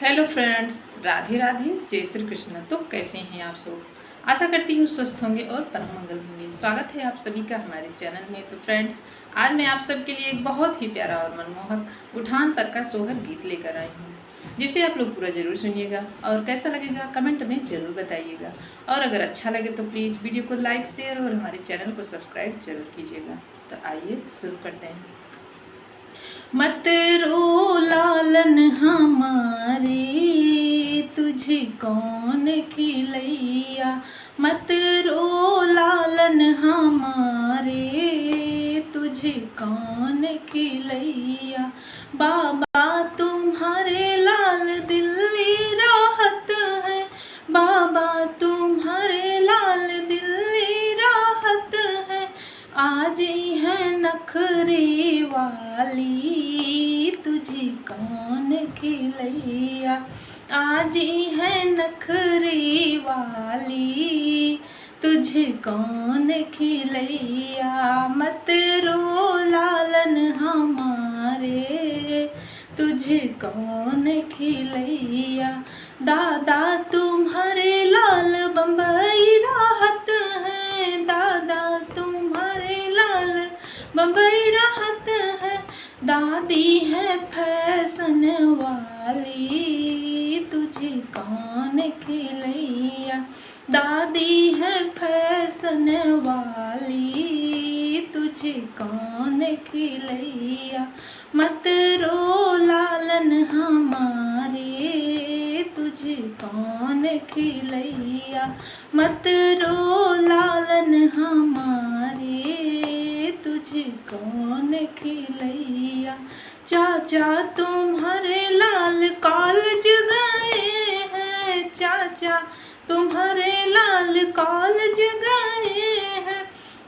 Hello friends, Radhe Radhe, जय श्री कृष्ण। तो कैसे हैं आप सब? आशा करती हूँ स्वस्थ होंगे और परम मंगल होंगे। स्वागत है आप सभी का हमारे चैनल में। तो फ्रेंड्स, आज मैं आप सबके लिए एक बहुत ही प्यारा और मनमोहक उठान पर का सोहर गीत लेकर आई हूँ, जिसे आप लोग पूरा जरूर सुनिएगा और कैसा लगेगा कमेंट में जरूर बताइएगा। और अगर अच्छा लगे तो प्लीज़ वीडियो को लाइक, शेयर और हमारे चैनल को सब्सक्राइब जरूर कीजिएगा। तो आइए शुरू करते हैं। मत रो लालन हमारे, तुझे कौन खिलैया। मत रो लालन हमारे, तुझे कौन खिलैया। बाबा तुम्हारे लाल दिल्ली राहत है, बाबा तुम्हारे लाल दिल्ली राहत है। आज है नखरे वाली, तुझे कौन खिलैया। आज है नखरे वाली, तुझे कौन खिलैया। मत रो लालन हमारे, तुझे कौन खिलैया। दादा तुम्हारे लाल बम्बई राहत है, दादा तुम्हारे लाल बम्बई राहत है। दादी है फैशन वाली, तुझे कौन खिलैया। दादी है फैशन वाली, तुझे कौन खिलैया। मत रो लालन हमारे, तुझे कौन खिलैया। मत रो लालन हमारे, तुझे कौन खिलैया। चाचा तुम्हारे लाल कॉलेज गए हैं, चाचा तुम्हारे लाल कॉलेज गए हैं।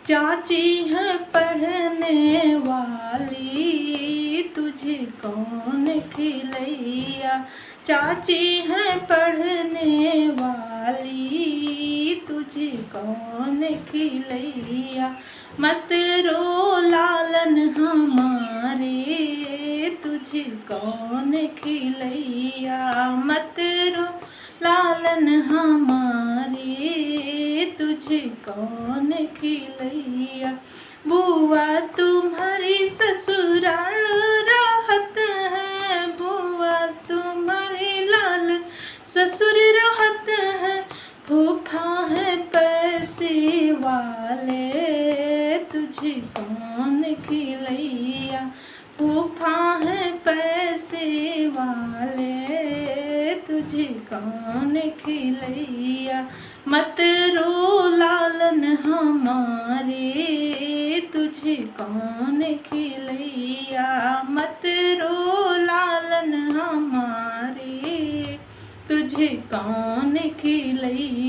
चाची है पढ़ने वाली, तुझे कौन खिलैया। चाची है पढ़ने वाली, तुझे कौन खिलैया। मत रो लालन हमारे, तुझे कौन खिलैया। मत रो लालन हमारे, तुझे कौन खिलैया। बुआ तुम्हारी ससुराल राहत है, बुआ तुम्हारी लाल ससुर राहत है। फूफा है पैसे वाले, तुझे कौन खिलैया। फूफा है पैसे वाले, तुझे कौन खिलैया। मत रो लालन हमारे, तुझे कौन खिलैया। मत रो लालन हमारे, तुझे कौन खिलैया।